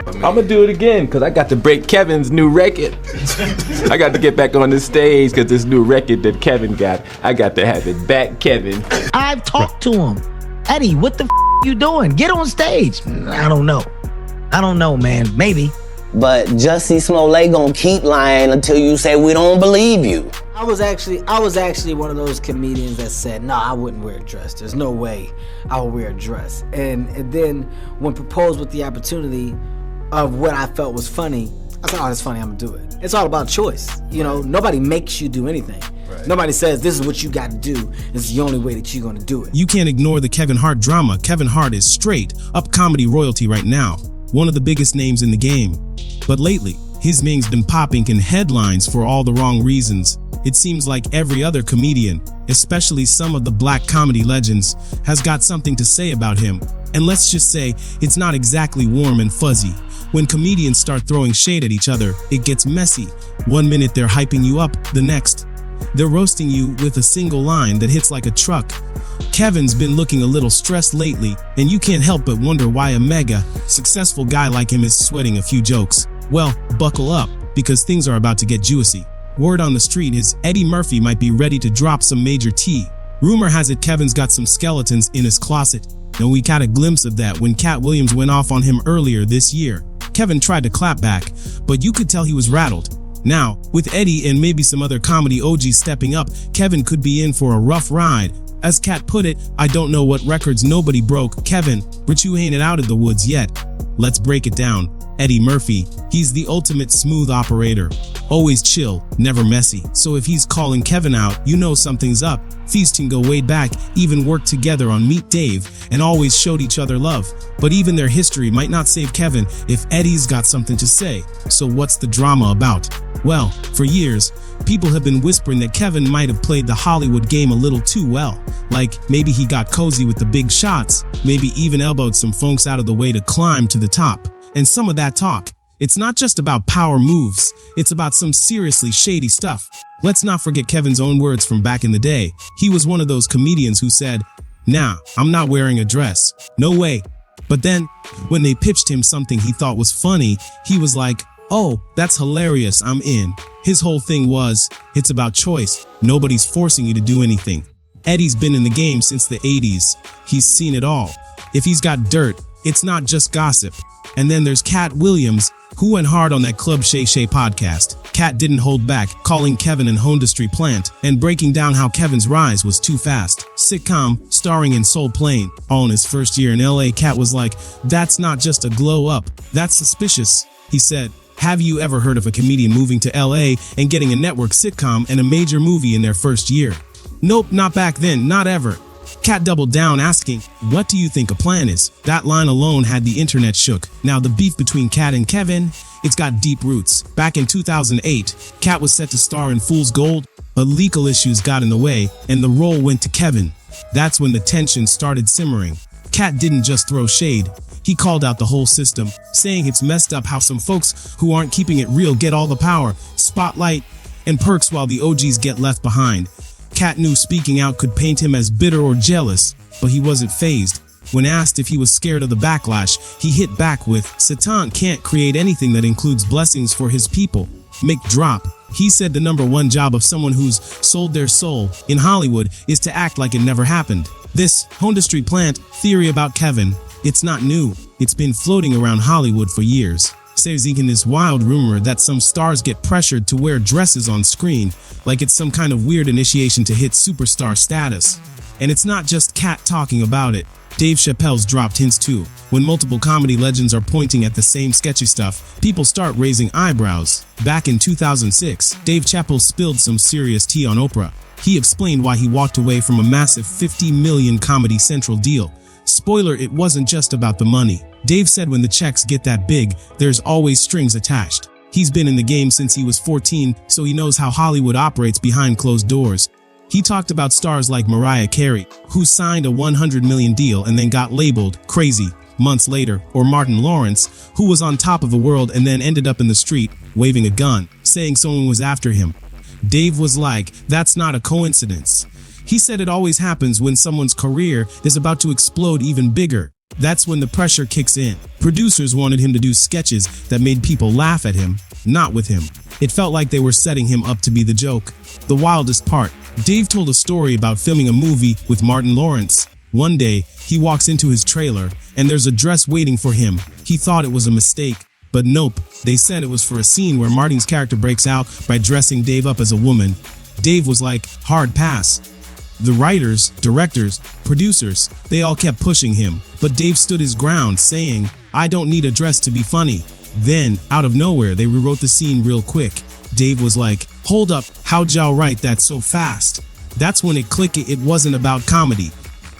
I'm gonna do it again because I got to break Kevin's new record. I got to get back on the stage because this new record that Kevin got, I got to have it back, Kevin. I've talked to him. Eddie, what the you doing? Get on stage. I don't know, man. Maybe. But Jussie Smollett gonna keep lying until you say we don't believe you. I was actually one of those comedians that said, no, I wouldn't wear a dress. There's no way I would wear a dress. And then when proposed with the opportunity of what I felt was funny, I thought, oh, that's funny, I'm gonna do it. It's all about choice. You know, nobody makes you do anything. Right. Nobody says this is what you got to do. This is the only way that you're gonna do it. You can't ignore the Kevin Hart drama. Kevin Hart is straight up comedy royalty right now. One of the biggest names in the game. But lately, his name's been popping in headlines for all the wrong reasons. It seems like every other comedian, especially some of the black comedy legends, has got something to say about him. And let's just say, it's not exactly warm and fuzzy. When comedians start throwing shade at each other, it gets messy. One minute they're hyping you up, the next, they're roasting you with a single line that hits like a truck. Kevin's been looking a little stressed lately, and you can't help but wonder why a mega successful guy like him is sweating a few jokes. Well, buckle up, because things are about to get juicy. Word on the street is Eddie Murphy might be ready to drop some major tea. Rumor has it Kevin's got some skeletons in his closet, and we got a glimpse of that when Katt Williams went off on him earlier this year. Kevin tried to clap back, but you could tell he was rattled. Now, with Eddie and maybe some other comedy OGs stepping up, Kevin could be in for a rough ride. As Katt put it, I don't know what records nobody broke, Kevin, but you ain't it out of the woods yet. Let's break it down. Eddie Murphy, he's the ultimate smooth operator. Always chill, never messy. So if he's calling Kevin out, you know something's up. Feasting go way back, even worked together on Meet Dave, and always showed each other love. But even their history might not save Kevin if Eddie's got something to say. So what's the drama about? Well, for years, people have been whispering that Kevin might have played the Hollywood game a little too well. Like, maybe he got cozy with the big shots, maybe even elbowed some folks out of the way to climb to the top. And some of that talk, it's not just about power moves, it's about some seriously shady stuff. Let's not forget Kevin's own words from back in the day. He was one of those comedians who said, "Nah, I'm not wearing a dress. No way." But then, when they pitched him something he thought was funny, he was like, "Oh, that's hilarious, I'm in." His whole thing was, it's about choice. Nobody's forcing you to do anything. Eddie's been in the game since the 80s. He's seen it all. If he's got dirt, it's not just gossip. And then there's Katt Williams, who went hard on that Club Shay Shay podcast. Katt didn't hold back, calling Kevin an industry plant and breaking down how Kevin's rise was too fast. Sitcom, starring in Soul Plane. All in his first year in LA, Katt was like, "That's not just a glow up, that's suspicious." He said, "Have you ever heard of a comedian moving to LA and getting a network sitcom and a major movie in their first year?" Nope, not back then, not ever. Katt doubled down, asking, "What do you think a plan is?" That line alone had the internet shook. Now the beef between Katt and Kevin, it's got deep roots. Back in 2008, Katt was set to star in Fool's Gold, but legal issues got in the way, and the role went to Kevin. That's when the tension started simmering. Katt didn't just throw shade. He called out the whole system, saying it's messed up how some folks who aren't keeping it real get all the power, spotlight, and perks while the OGs get left behind. Katt knew speaking out could paint him as bitter or jealous, but he wasn't fazed. When asked if he was scared of the backlash, he hit back with, "Satan can't create anything that includes blessings for his people." Mic drop. He said the #1 job of someone who's sold their soul in Hollywood is to act like it never happened. This industry plant theory about Kevin, it's not new. It's been floating around Hollywood for years. There's even this wild rumor that some stars get pressured to wear dresses on screen, like it's some kind of weird initiation to hit superstar status. And it's not just Katt talking about it. Dave Chappelle's dropped hints too. When multiple comedy legends are pointing at the same sketchy stuff, people start raising eyebrows. Back in 2006, Dave Chappelle spilled some serious tea on Oprah. He explained why he walked away from a massive $50 million Comedy Central deal. Spoiler, it wasn't just about the money. Dave said when the checks get that big, there's always strings attached. He's been in the game since he was 14, so he knows how Hollywood operates behind closed doors. He talked about stars like Mariah Carey, who signed a $100 million deal and then got labeled crazy months later, or Martin Lawrence, who was on top of the world and then ended up in the street waving a gun, saying someone was after him. Dave was like, "That's not a coincidence." He said it always happens when someone's career is about to explode even bigger. That's when the pressure kicks in. Producers wanted him to do sketches that made people laugh at him, not with him. It felt like they were setting him up to be the joke. The wildest part, Dave told a story about filming a movie with Martin Lawrence. One day, he walks into his trailer, and there's a dress waiting for him. He thought it was a mistake, but nope. They said it was for a scene where Martin's character breaks out by dressing Dave up as a woman. Dave was like, hard pass. The writers, directors, producers, they all kept pushing him, but Dave stood his ground, saying, I don't need a dress to be funny. Then, out of nowhere, they rewrote the scene real quick. Dave was like, hold up, how'd y'all write that so fast? That's when it clicked. It wasn't about comedy.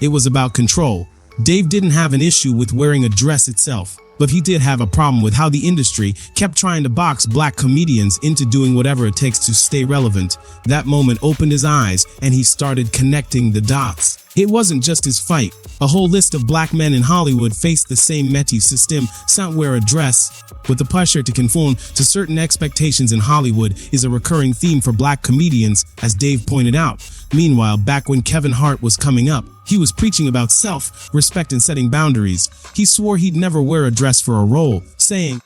It was about control. Dave didn't have an issue with wearing a dress itself, but he did have a problem with how the industry kept trying to box black comedians into doing whatever it takes to stay relevant. That moment opened his eyes, and he started connecting the dots. It wasn't just his fight. A whole list of black men in Hollywood faced the same métis system, sans wear a dress. With the pressure to conform to certain expectations in Hollywood is a recurring theme for black comedians, as Dave pointed out. Meanwhile, back when Kevin Hart was coming up, he was preaching about self-respect and setting boundaries. He swore he'd never wear a dress for a role, saying,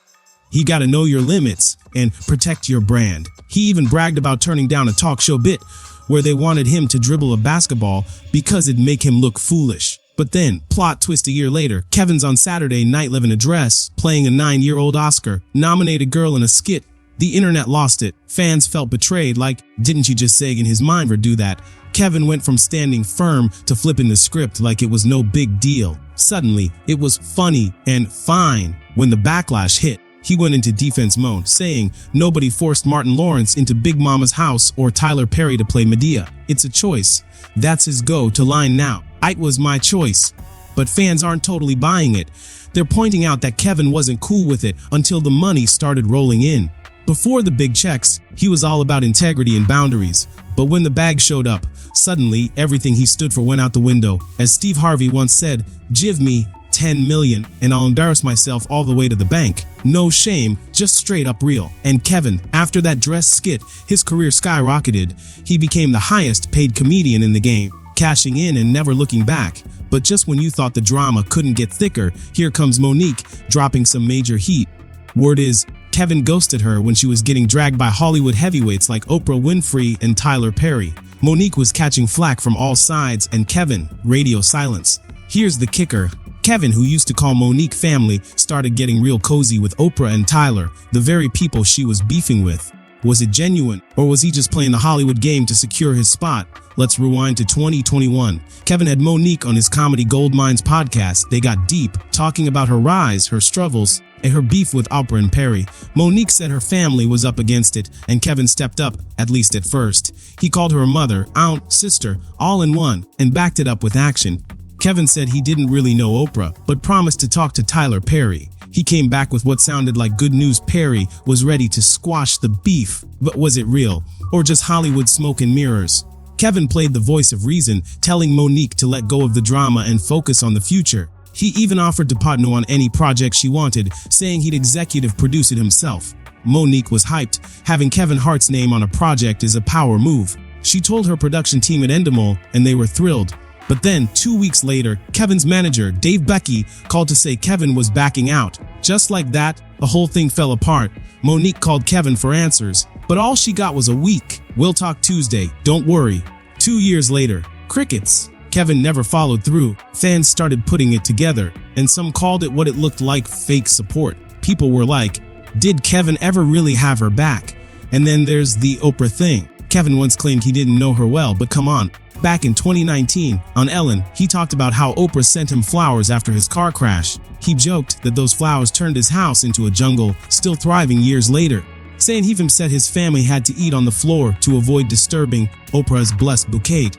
you gotta know your limits and protect your brand. He even bragged about turning down a talk show bit where they wanted him to dribble a basketball because it'd make him look foolish. But then, plot twist, a year later, Kevin's on Saturday Night Live in a dress, playing a 9-year-old Oscar-nominated girl in a skit. The internet lost it. Fans felt betrayed, like, didn't you just say in his mind or do that? Kevin went from standing firm to flipping the script like it was no big deal. Suddenly, it was funny and fine. When the backlash hit, he went into defense mode, saying nobody forced Martin Lawrence into Big Mama's house or Tyler Perry to play Medea. It's a choice. That's his go-to line now. It was my choice. But fans aren't totally buying it. They're pointing out that Kevin wasn't cool with it until the money started rolling in. Before the big checks, he was all about integrity and boundaries. But when the bag showed up, suddenly everything he stood for went out the window. As Steve Harvey once said, give me 10 million and I'll embarrass myself all the way to the bank. No shame, just straight up real. And Kevin, after that dress skit, his career skyrocketed. He became the highest paid comedian in the game, cashing in and never looking back. But just when you thought the drama couldn't get thicker, here comes Monique, dropping some major heat. Word is, Kevin ghosted her when she was getting dragged by Hollywood heavyweights like Oprah Winfrey and Tyler Perry. Monique was catching flack from all sides, and Kevin, radio silence. Here's the kicker. Kevin, who used to call Monique family, started getting real cozy with Oprah and Tyler, the very people she was beefing with. Was it genuine, or was he just playing the Hollywood game to secure his spot? Let's rewind to 2021. Kevin had Monique on his Comedy Goldmines podcast. They got deep, talking about her rise, her struggles, and her beef with Oprah and Perry. Monique said her family was up against it, and Kevin stepped up, at least at first. He called her a mother, aunt, sister, all in one, and backed it up with action. Kevin said he didn't really know Oprah, but promised to talk to Tyler Perry. He came back with what sounded like good news. Perry was ready to squash the beef. But was it real, or just Hollywood smoke and mirrors? Kevin played the voice of reason, telling Monique to let go of the drama and focus on the future. He even offered to partner on any project she wanted, saying he'd executive produce it himself. Monique was hyped. Having Kevin Hart's name on a project is a power move. She told her production team at Endemol, and they were thrilled. But then, 2 weeks later, Kevin's manager, Dave Becky, called to say Kevin was backing out. Just like that, the whole thing fell apart. Monique called Kevin for answers, but all she got was a week. We'll talk Tuesday, don't worry. 2 years later, crickets. Kevin never followed through. Fans started putting it together, and some called it what it looked like, fake support. People were like, did Kevin ever really have her back? And then there's the Oprah thing. Kevin once claimed he didn't know her well, but come on. Back in 2019, on Ellen, he talked about how Oprah sent him flowers after his car crash. He joked that those flowers turned his house into a jungle, still thriving years later, saying he even said his family had to eat on the floor to avoid disturbing Oprah's blessed bouquet.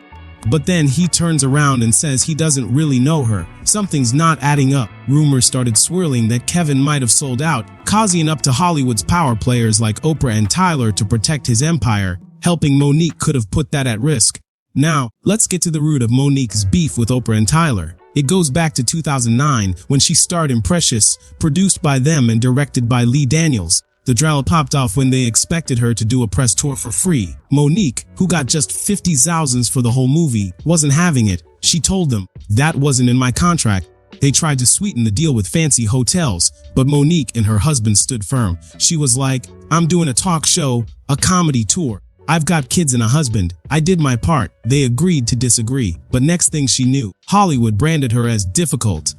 But then he turns around and says he doesn't really know her. Something's not adding up. Rumors started swirling that Kevin might have sold out, cozying up to Hollywood's power players like Oprah and Tyler to protect his empire. Helping Monique could have put that at risk. Now, let's get to the root of Monique's beef with Oprah and Tyler. It goes back to 2009 when she starred in Precious, produced by them and directed by Lee Daniels. The drama popped off when they expected her to do a press tour for free. Monique, who got just 50,000 for the whole movie, wasn't having it. She told them, that wasn't in my contract. They tried to sweeten the deal with fancy hotels, but Monique and her husband stood firm. She was like, "I'm doing a talk show, a comedy tour. I've got kids and a husband. I did my part." They agreed to disagree, but next thing she knew, Hollywood branded her as difficult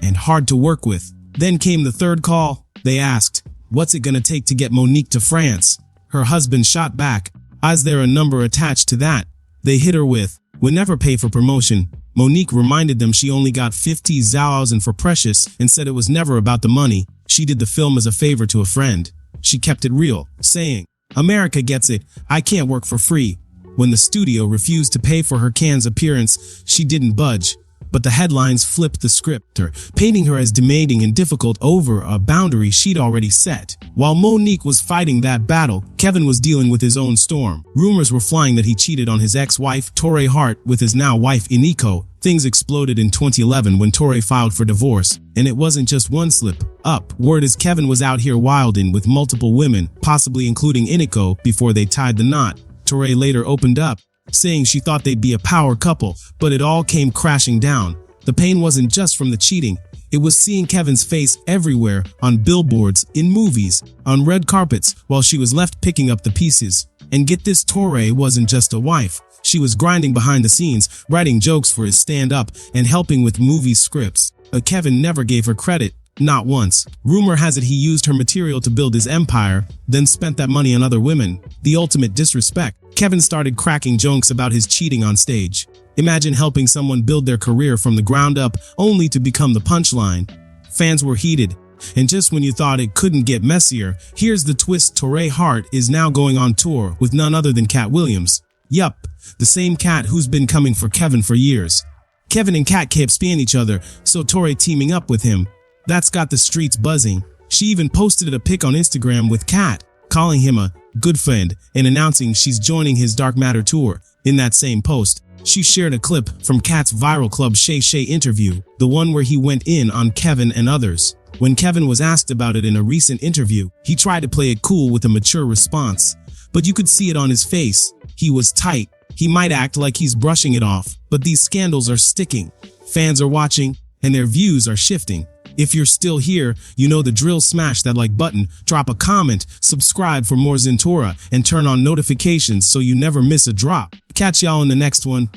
and hard to work with. Then came the third call. They asked, "What's it gonna take to get Monique to France?" Her husband shot back, "Is there a number attached to that?" They hit her with, "We'll never pay for promotion." Monique reminded them she only got 50,000 for Precious and said it was never about the money. She did the film as a favor to a friend. She kept it real, saying, "America gets it. I can't work for free." When the studio refused to pay for her Cannes appearance, she didn't budge. But the headlines flipped the script, painting her as demanding and difficult over a boundary she'd already set. While Monique was fighting that battle, Kevin was dealing with his own storm. Rumors were flying that he cheated on his ex-wife, Torrey Hart, with his now wife, Iniko. Things exploded in 2011 when Torrey filed for divorce. And it wasn't just one slip up. Word is Kevin was out here wilding with multiple women, possibly including Iniko, before they tied the knot. Torrey later opened up, saying she thought they'd be a power couple, but it all came crashing down. The pain wasn't just from the cheating. It was seeing Kevin's face everywhere, on billboards, in movies, on red carpets, while she was left picking up the pieces. And get this, Torrey wasn't just a wife. She was grinding behind the scenes, writing jokes for his stand-up, and helping with movie scripts. But Kevin never gave her credit. Not once. Rumor has it he used her material to build his empire, then spent that money on other women. The ultimate disrespect. Kevin started cracking jokes about his cheating on stage. Imagine helping someone build their career from the ground up, only to become the punchline. Fans were heated. And just when you thought it couldn't get messier, here's the twist: Torrey Hart is now going on tour with none other than Katt Williams. Yup, the same Katt who's been coming for Kevin for years. Kevin and Katt kept spanning each other, so Torrey teaming up with him. That's got the streets buzzing. She even posted a pic on Instagram with Katt, calling him a good friend and announcing she's joining his Dark Matter tour. In that same post, she shared a clip from Katt's viral Club Shay Shay interview, the one where he went in on Kevin and others. When Kevin was asked about it in a recent interview, he tried to play it cool with a mature response. But you could see it on his face. He was tight. He might act like he's brushing it off, but these scandals are sticking. Fans are watching, and their views are shifting. If you're still here, you know the drill. Smash that like button, drop a comment, subscribe for more Zentora, and turn on notifications so you never miss a drop. Catch y'all in the next one.